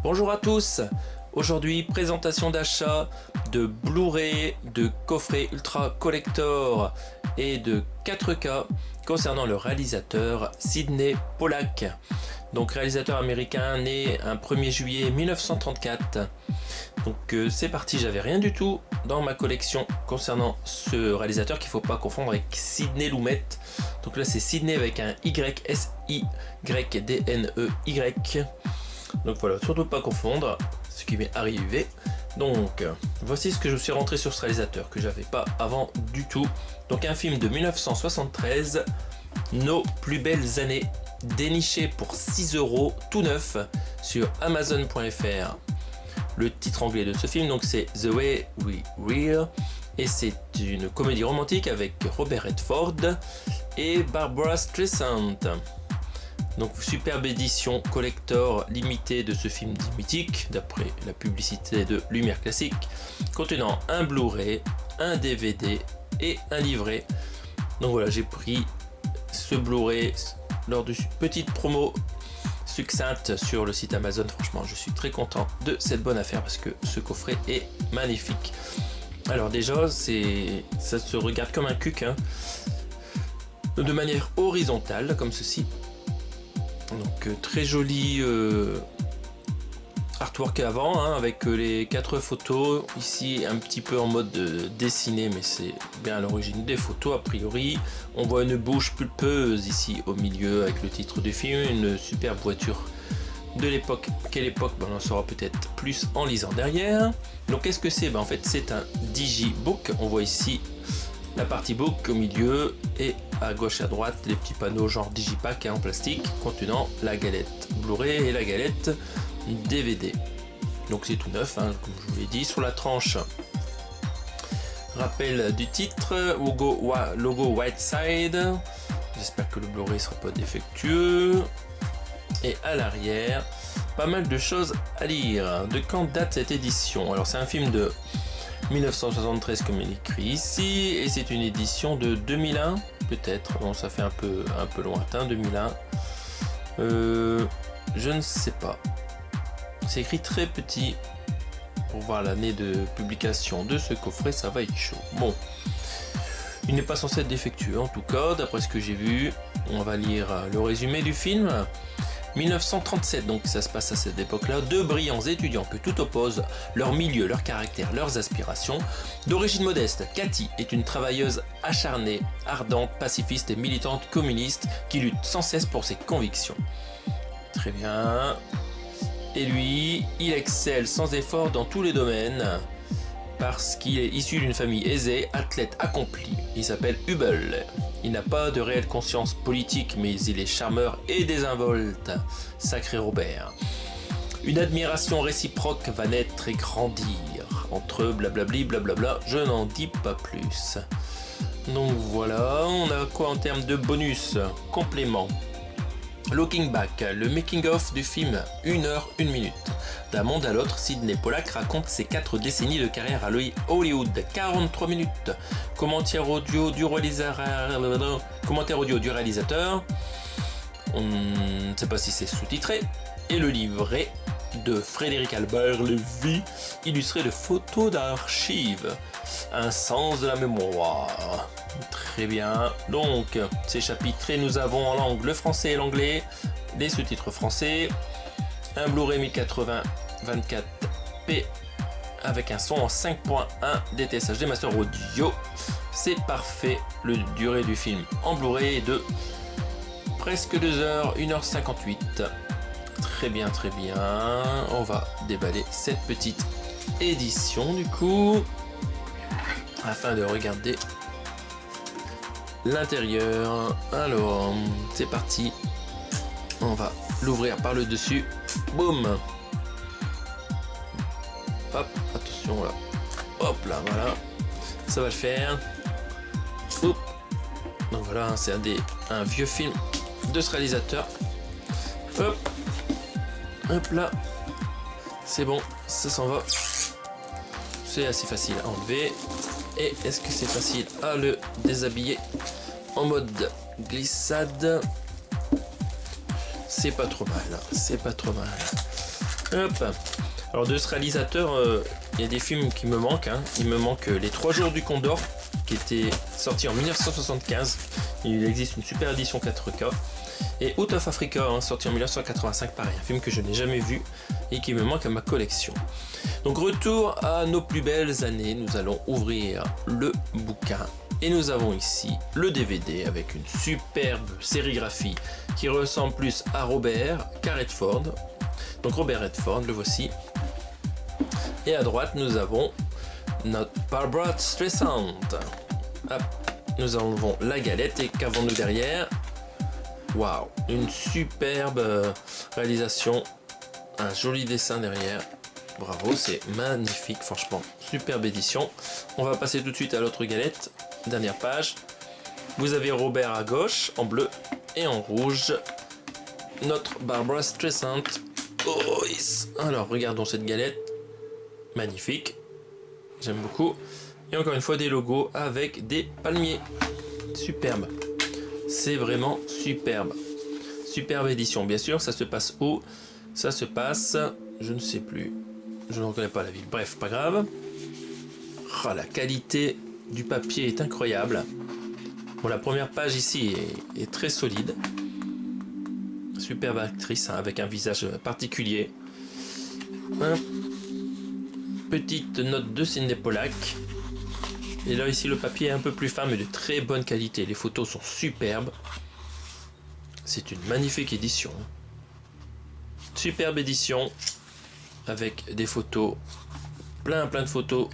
Bonjour à tous. Aujourd'hui, présentation d'achat de Blu-ray, de coffret ultra collector et de 4K concernant le réalisateur Sydney Pollack. Donc réalisateur américain né un 1er juillet 1934. Donc c'est parti, j'avais rien du tout dans ma collection concernant ce réalisateur qu'il ne faut pas confondre avec Sidney Lumet. Donc là c'est Sydney avec un Y, S-I-Y-D-N-E-Y. Donc voilà, surtout pas confondre, ce qui m'est arrivé. Donc voici ce que je suis rentré sur ce réalisateur que j'avais pas avant du tout. Donc un film de 1973, Nos plus belles années, déniché pour 6 € tout neuf sur Amazon.fr. Le titre anglais de ce film donc c'est The Way We Were et c'est une comédie romantique avec Robert Redford et Barbara Streisand. Donc superbe édition collector limitée de ce film dit mythique d'après la publicité de Lumière Classique, contenant un Blu-ray, un DVD et un livret. Donc voilà, j'ai pris ce Blu-ray lors de petite promo succincte sur le site Amazon. Franchement je suis très content de cette bonne affaire parce que ce coffret est magnifique. Alors déjà ça se regarde comme un cuc hein, de manière horizontale comme ceci. Donc très joli artwork avant hein, avec les 4 photos ici un petit peu en mode dessiné, mais c'est bien à l'origine des photos a priori. On voit une bouche pulpeuse ici au milieu avec le titre du film, une superbe voiture de l'époque. Quelle époque? On en saura peut-être plus en lisant derrière. Donc qu'est-ce que c'est? En fait c'est un digibook. On voit ici la partie book au milieu et à gauche à droite les petits panneaux genre digipack en plastique contenant la galette Blu-ray et la galette DVD. Donc c'est tout neuf hein, comme je vous l'ai dit. Sur la tranche, rappel du titre, logo Whiteside. J'espère que le Blu-ray sera pas défectueux. Et à l'arrière, pas mal de choses à lire. De quand date cette édition? Alors c'est un film de 1973 comme il est écrit ici et c'est une édition de 2001 peut-être. Bon, ça fait un peu lointain 2001. Je ne sais pas. C'est écrit très petit pour voir l'année de publication de ce coffret, ça va être chaud. Bon, il n'est pas censé être défectueux en tout cas d'après ce que j'ai vu. On va lire le résumé du film. 1937, donc ça se passe à cette époque-là, deux brillants étudiants que tout oppose, leur milieu, leur caractère, leurs aspirations. D'origine modeste, Cathy est une travailleuse acharnée, ardente, pacifiste et militante communiste qui lutte sans cesse pour ses convictions. Très bien. Et lui, il excelle sans effort dans tous les domaines parce qu'il est issu d'une famille aisée, athlète accompli. Il s'appelle Hubble. Il n'a pas de réelle conscience politique, mais il est charmeur et désinvolte. Sacré Robert. Une admiration réciproque va naître et grandir. Entre eux, blablabli, blablabla, je n'en dis pas plus. Donc voilà, on a quoi en termes de bonus? Complément. Looking Back, le making-of du film 1 heure 1 minute. D'un monde à l'autre, Sydney Pollack raconte ses 4 décennies de carrière à Hollywood. 43 minutes. Commentaire audio du réalisateur. On ne sait pas si c'est sous-titré. Et le livret de Frédéric Albert Lévy, illustré de photos d'archives. Un sens de la mémoire. Très bien. Donc, ces chapitrés, nous avons en langue le français et l'anglais, les sous-titres français, un Blu-ray 1080 24p avec un son en 5.1 DTSHD Master Audio. C'est parfait. Le durée du film en Blu-ray est de presque 2 heures, 1h58. Très bien, très bien. On va déballer cette petite édition du coup, afin de regarder l'intérieur. Alors, c'est parti. On va l'ouvrir par le dessus. Boum. Hop, attention là. Hop là, voilà. Ça va le faire. Hop. Donc voilà, c'est un vieux film de ce réalisateur. Hop. Hop là. C'est bon, ça s'en va. C'est assez facile à enlever. Et est-ce que c'est facile à le déshabiller en mode glissade? C'est pas trop mal, c'est pas trop mal. Hop. Alors de ce réalisateur, il y a des films qui me manquent. Hein. Il me manque Les 3 jours du Condor, qui était sorti en 1975. Il existe une super édition 4K. Et Out of Africa, hein, sorti en 1985, pareil, un film que je n'ai jamais vu et qui me manque à ma collection. Donc retour à nos plus belles années, nous allons ouvrir le bouquin. Et nous avons ici le DVD avec une superbe sérigraphie qui ressemble plus à Robert qu'à Redford. Donc Robert Redford, le voici. Et à droite, nous avons notre Barbra Streisand. Hop, nous enlevons la galette et qu'avons-nous derrière? Waouh, une superbe réalisation, un joli dessin derrière. Bravo, c'est magnifique, franchement, superbe édition. On va passer tout de suite à l'autre galette. Dernière page. Vous avez Robert à gauche, en bleu et en rouge. Notre Barbra Streisand. Oh, yes. Alors, regardons cette galette. Magnifique. J'aime beaucoup. Et encore une fois, des logos avec des palmiers. Superbe. C'est vraiment superbe. Superbe édition. Bien sûr, ça se passe où? Ça se passe... Je ne sais plus. Je ne reconnais pas la ville. Bref, pas grave. Oh, la qualité du papier est incroyable. Bon, la première page ici est très solide. Superbe actrice, hein, avec un visage particulier. Petite note de Sidney Pollack. Et là ici le papier est un peu plus fin mais de très bonne qualité. Les photos sont superbes. C'est une magnifique édition. Superbe édition avec des photos, plein de photos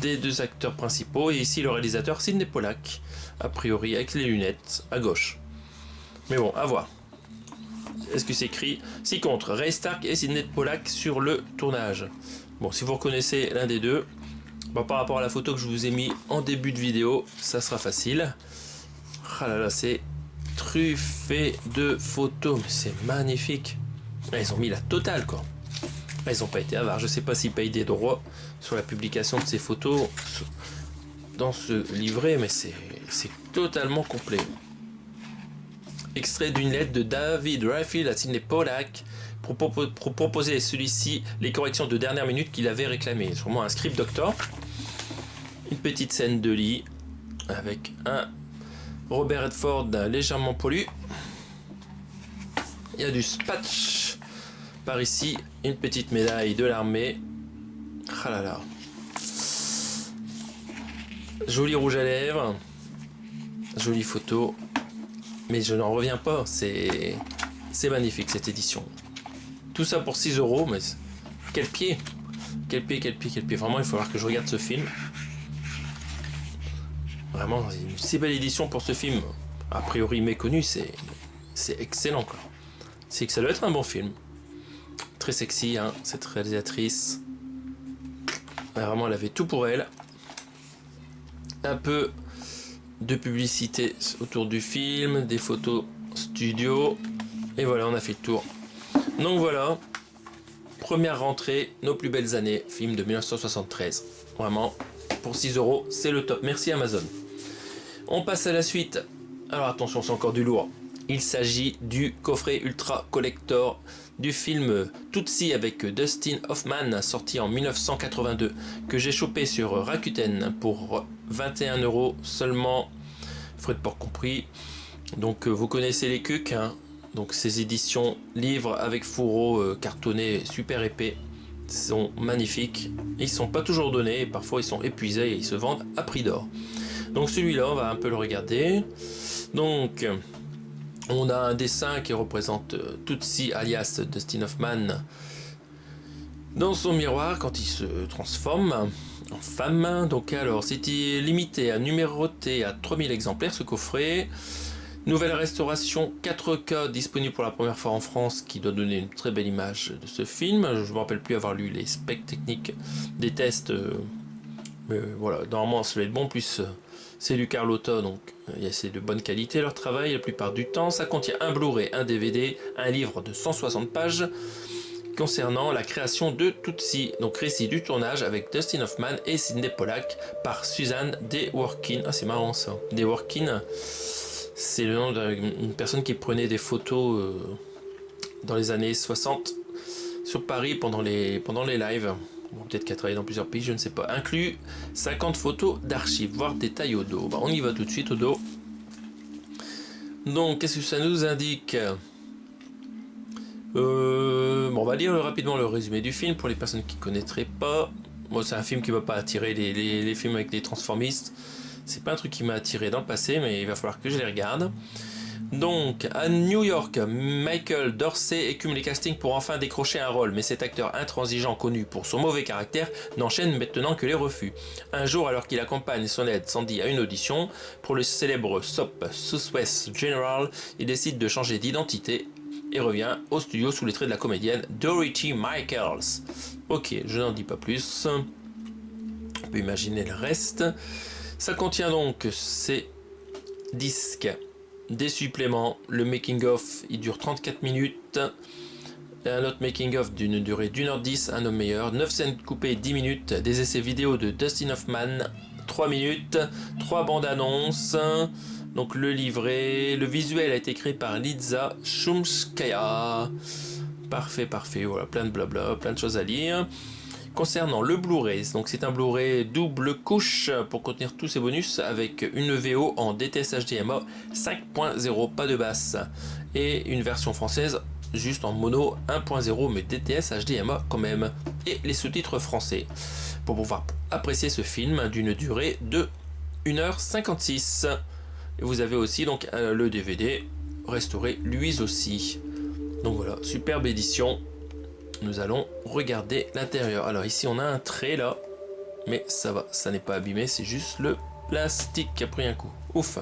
des deux acteurs principaux. Et ici le réalisateur Sidney Pollack, a priori avec les lunettes à gauche. Mais bon, à voir. Est-ce que c'est écrit ci-contre Ray Stark et Sidney Pollack sur le tournage? Bon, si vous reconnaissez l'un des deux, bon, par rapport à la photo que je vous ai mis en début de vidéo, ça sera facile. Ah là là, c'est truffé de photos, mais c'est magnifique. Ils ont mis la totale, quoi. Ils n'ont pas été avares. Je sais pas s'ils payent des droits sur la publication de ces photos dans ce livret, mais c'est totalement complet. Extrait d'une lettre de David Rayfield à Sidney Pollack pour proposer à celui-ci les corrections de dernière minute qu'il avait réclamées. Sûrement un script doctor. Une petite scène de lit avec un Robert Redford légèrement pollu. Il y a du spatch par ici, une petite médaille de l'armée. Ah là là. Joli rouge à lèvres. Jolie photo. Mais je n'en reviens pas, c'est magnifique cette édition. Tout ça pour 6 €, mais quel pied! Quel pied! Vraiment, il va falloir que je regarde ce film. Vraiment, une si belle édition pour ce film. A priori méconnu, c'est excellent, quoi. C'est que ça doit être un bon film. Très sexy, hein, cette réalisatrice. Vraiment, elle avait tout pour elle. Un peu de publicité autour du film, des photos studio, et voilà, on a fait le tour. Donc voilà, première rentrée, nos plus belles années, film de 1973. Vraiment, pour 6 €, c'est le top. Merci Amazon. On passe à la suite. Alors attention, c'est encore du lourd. Il s'agit du coffret ultra collector du film Tootsie avec Dustin Hoffman, sorti en 1982, que j'ai chopé sur Rakuten pour 21 € seulement, frais de port compris. Donc vous connaissez les cucs, hein. Donc ces éditions livres avec fourreau cartonné super épais sont magnifiques. Ils sont pas toujours donnés et parfois ils sont épuisés et ils se vendent à prix d'or. Donc celui-là, on va un peu le regarder. Donc on a un dessin qui représente Tootsie alias Dustin Hoffman dans son miroir quand il se transforme en femme. Donc alors, c'était limité à numéroté à 3000 exemplaires ce coffret. Nouvelle restauration 4K disponible pour la première fois en France, qui doit donner une très belle image de ce film. Je ne me rappelle plus avoir lu les specs techniques des tests, mais voilà, normalement ça va être bon. Plus c'est du Carlotta, donc c'est de bonne qualité leur travail la plupart du temps. Ça contient un Blu-ray, un DVD, un livre de 160 pages concernant la création de Tootsie, donc récit du tournage avec Dustin Hoffman et Sidney Pollack par Suzanne DeWorkin. Ah, c'est marrant ça. DeWorkin, c'est le nom d'une personne qui prenait des photos dans les années 60 sur Paris pendant les lives. Bon, peut-être qu'elle travaille dans plusieurs pays, je ne sais pas. Inclus 50 photos d'archives, voire détails au dos. Bah, on y va tout de suite au dos. Donc, qu'est-ce que ça nous indique? Bon, on va lire rapidement le résumé du film pour les personnes qui ne connaîtraient pas. Moi, c'est un film qui ne va pas attirer les films avec des transformistes. C'est pas un truc qui m'a attiré dans le passé, mais il va falloir que je les regarde. Donc, à New York, Michael Dorsey écume les castings pour enfin décrocher un rôle, mais cet acteur intransigeant connu pour son mauvais caractère n'enchaîne maintenant que les refus. Un jour, alors qu'il accompagne son aide Sandy à une audition pour le célèbre soap Southwest General, il décide de changer d'identité et revient au studio sous les traits de la comédienne Dorothy Michaels. Ok, je n'en dis pas plus. On peut imaginer le reste. Ça contient donc ces disques, des suppléments, le making-of, il dure 34 minutes, un autre making-of d'une durée d'1h10, un homme meilleur, 9 scènes coupées 10 minutes, des essais vidéo de Dustin Hoffman, 3 minutes, 3 bandes annonces, donc le livret, le visuel a été créé par Liza Shumskaya. Parfait, voilà, plein de blabla, plein de choses à lire. Concernant le Blu-ray, donc c'est un Blu-ray double couche pour contenir tous ces bonus avec une VO en DTS HDMI 5.0, pas de basse, et une version française juste en mono 1.0 mais DTS HDMI quand même, et les sous-titres français pour pouvoir apprécier ce film d'une durée de 1h56. Et vous avez aussi donc le DVD restauré lui aussi. Donc voilà, superbe édition. Nous allons regarder l'intérieur. Alors ici on a un trait là, mais ça va, ça n'est pas abîmé, c'est juste le plastique qui a pris un coup. Ouf,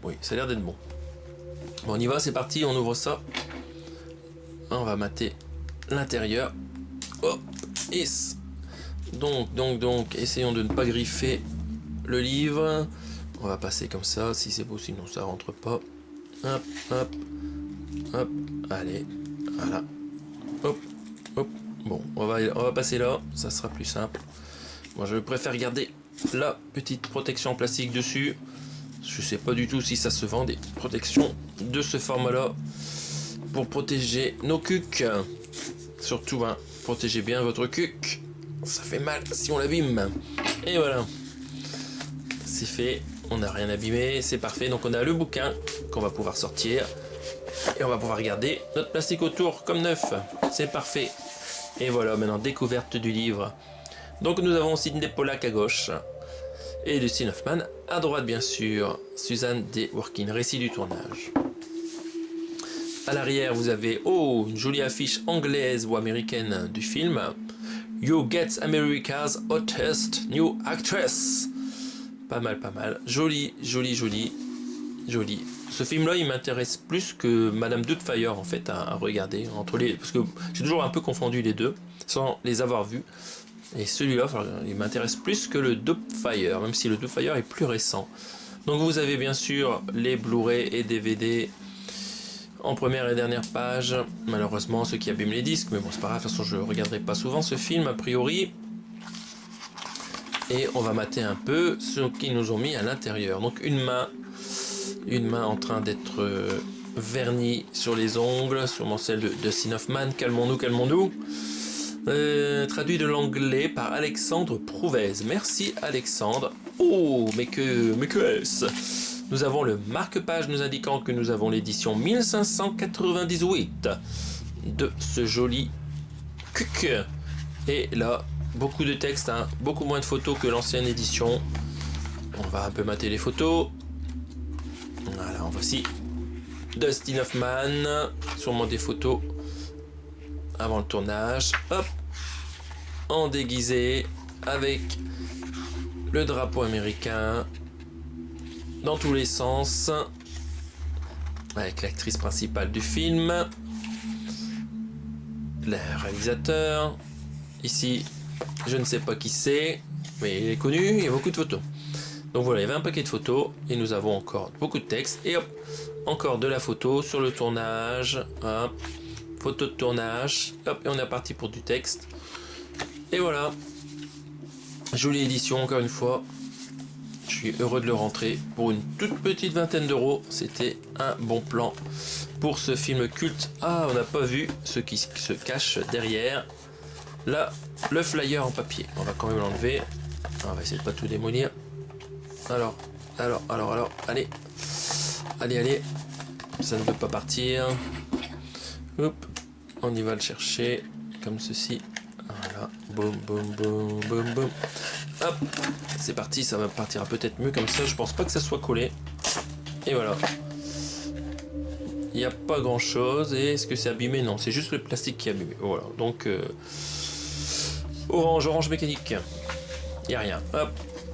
oui, ça a l'air d'être bon. Bon, on y va, c'est parti, on ouvre ça. On va mater l'intérieur. Oh, yes. Donc, essayons de ne pas griffer le livre. On va passer comme ça, si c'est beau, sinon ça rentre pas. Hop, allez, voilà. Hop. Bon, on va passer là, ça sera plus simple. Moi, je préfère garder la petite protection en plastique dessus. Je sais pas du tout si ça se vend des protections de ce format-là pour protéger nos cucs. Surtout, hein, protégez bien votre cuc. Ça fait mal si on l'abîme. Et voilà, c'est fait. On n'a rien abîmé, c'est parfait. Donc, on a le bouquin qu'on va pouvoir sortir. Et on va pouvoir regarder notre plastique autour comme neuf. C'est parfait. Et voilà, maintenant découverte du livre. Donc nous avons Sidney Pollack à gauche et Dustin Hoffman à droite bien sûr. Suzanne D. Workin, récit du tournage. À l'arrière vous avez une jolie affiche anglaise ou américaine du film. You Get America's Hottest New Actress. Pas mal. Joli. Ce film-là, il m'intéresse plus que Madame Doubtfire en fait à regarder parce que j'ai toujours un peu confondu les deux sans les avoir vus. Et celui-là, il m'intéresse plus que le Doubtfire, même si le Doubtfire est plus récent. Donc vous avez bien sûr les Blu-ray et DVD en première et dernière page. Malheureusement, ceux qui abîment les disques, mais bon, c'est pas grave. De toute façon, je regarderai pas souvent ce film a priori. Et on va mater un peu ce qu'ils nous ont mis à l'intérieur. Donc une main en train d'être vernie sur les ongles, sûrement celle de Dustin Hoffman. Calmons-nous. Traduit de l'anglais par Alexandre Prouvez. Merci Alexandre. Oh, mais que est-ce? Nous avons le marque-page nous indiquant que nous avons l'édition 1598 de ce joli cuc. Et là, beaucoup de texte, hein, beaucoup moins de photos que l'ancienne édition. On va un peu mater les photos. Voilà, en voici Dustin Hoffman, sûrement des photos avant le tournage. Hop, en déguisé avec le drapeau américain dans tous les sens, avec l'actrice principale du film, le réalisateur. Ici, je ne sais pas qui c'est, mais il est connu, il y a beaucoup de photos. Donc voilà, il y avait un paquet de photos et nous avons encore beaucoup de texte. Et hop, encore de la photo sur le tournage. Hop, photo de tournage. Hop, et on est parti pour du texte. Et voilà. Jolie édition encore une fois. Je suis heureux de le rentrer pour une toute petite vingtaine d'euros. C'était un bon plan. pour ce film culte. Ah, on n'a pas vu ce qui se cache derrière. Là, le flyer en papier. On va quand même l'enlever. On va essayer de pas tout démolir. Alors, allez. Allez. Ça ne veut pas partir. Hop, on y va le chercher comme ceci. Voilà, boum. Hop, c'est parti, ça va partira peut-être mieux comme ça. Je pense pas que ça soit collé. Et voilà. Il n'y a pas grand chose. Et est-ce que c'est abîmé? Non, c'est juste le plastique qui est abîmé. Voilà, donc orange mécanique. Il n'y a rien. Hop,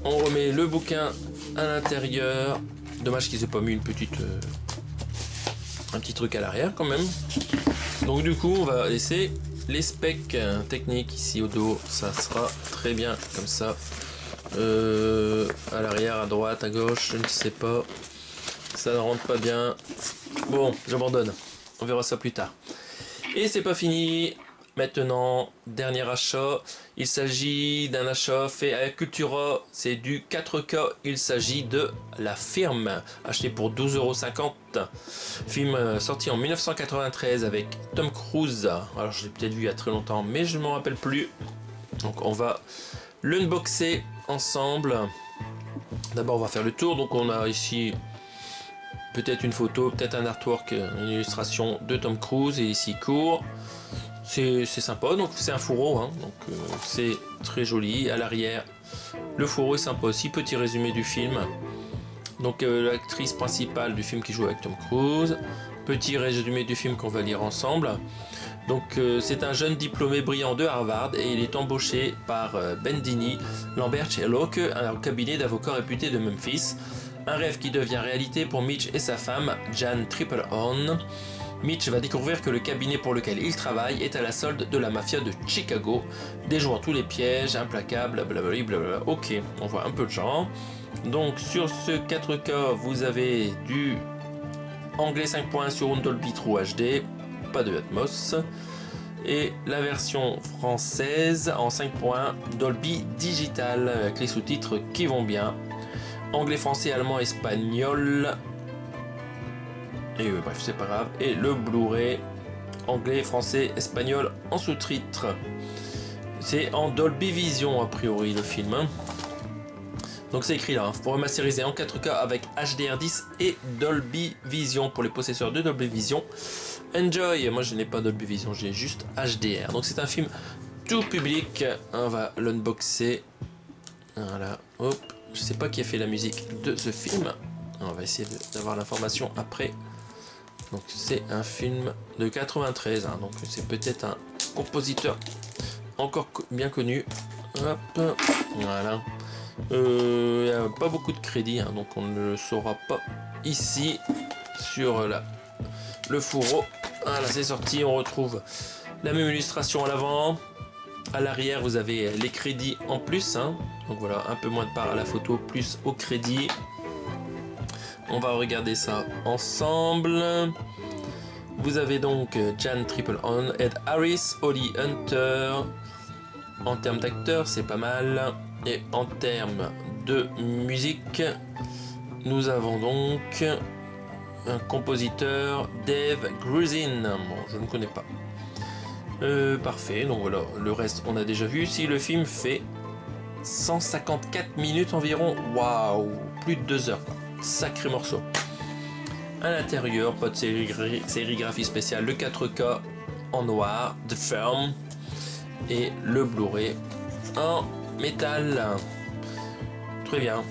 on remet le bouquin à l'intérieur. Dommage qu'ils aient pas mis un petit truc à l'arrière quand même. Donc du coup, on va laisser les specs techniques ici au dos. Ça sera très bien comme ça. À l'arrière, à droite, à gauche, je ne sais pas. Ça ne rentre pas bien. Bon, j'abandonne. On verra ça plus tard. Et c'est pas fini. Maintenant, dernier achat. Il s'agit d'un achat fait à Cultura. C'est du 4K. Il s'agit de La Firme, acheté pour 12,50 €. Film sorti en 1993 avec Tom Cruise. Alors, je l'ai peut-être vu il y a très longtemps, mais je ne m'en rappelle plus. Donc, on va l'unboxer ensemble. D'abord, on va faire le tour. Donc, on a ici peut-être une photo, peut-être un artwork, une illustration de Tom Cruise. Et ici, court. C'est sympa, donc c'est un fourreau, hein, donc c'est très joli. À l'arrière, le fourreau est sympa aussi. Petit résumé du film. Donc l'actrice principale du film qui joue avec Tom Cruise. Petit résumé du film qu'on va lire ensemble. Donc c'est un jeune diplômé brillant de Harvard et il est embauché par Bendini, Lambert et Locke, un cabinet d'avocats réputé de Memphis. Un rêve qui devient réalité pour Mitch et sa femme, Jan Triplehorn. Mitch va découvrir que le cabinet pour lequel il travaille est à la solde de la mafia de Chicago, déjouant tous les pièges, implacable, blablabla. Ok, on voit un peu de genre. Donc sur ce 4K, vous avez du anglais 5.1 sur un Dolby True HD, pas de Atmos, et la version française en 5.1 Dolby Digital, avec les sous-titres qui vont bien. Anglais, français, allemand, espagnol. Et bref, c'est pas grave. Et le Blu-ray, anglais, français, espagnol en sous-titres. C'est en Dolby Vision a priori le film. Hein. Donc c'est écrit là, hein, pour remasteriser en 4K avec HDR10 et Dolby Vision pour les possesseurs de Dolby Vision. Enjoy. Moi je n'ai pas Dolby Vision, j'ai juste HDR. Donc c'est un film tout public. On va l'unboxer. Voilà. Hop. Je sais pas qui a fait la musique de ce film. On va essayer d'avoir l'information après. Donc c'est un film de 93, hein, donc c'est peut-être un compositeur encore bien connu. Hop, voilà. Il n'y a pas beaucoup de crédits, hein, donc on ne le saura pas ici sur le fourreau. Voilà, c'est sorti. On retrouve la même illustration à l'avant. À l'arrière, vous avez les crédits en plus. Hein. Donc voilà, un peu moins de part à la photo, plus au crédit. On va regarder ça ensemble. Vous avez donc Jan Triplehorn, Ed Harris, Holly Hunter. En termes d'acteurs, c'est pas mal. Et en termes de musique, nous avons donc un compositeur, Dave Grusin. Bon, je ne connais pas. Parfait, donc voilà, le reste on a déjà vu. Si le film fait 154 minutes environ, waouh, plus de 2 heures. Sacré morceau. À l'intérieur, pas de sérigraphie spéciale, le 4K en noir, The Firm, et le Blu-ray en métal. Très bien.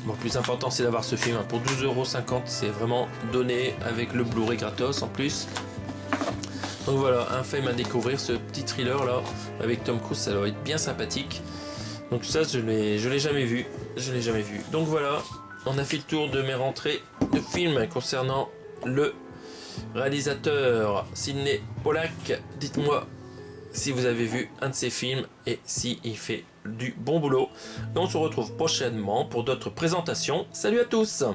Bon, le plus important c'est d'avoir ce film pour 12,50 €, c'est vraiment donné avec le Blu-ray gratos en plus. Donc voilà, un film à découvrir, ce petit thriller là avec Tom Cruise, ça doit être bien sympathique. Donc ça je l'ai jamais vu, Donc voilà. On a fait le tour de mes rentrées de films concernant le réalisateur Sidney Pollack. Dites-moi si vous avez vu un de ses films et s'il fait du bon boulot. On se retrouve prochainement pour d'autres présentations. Salut à tous!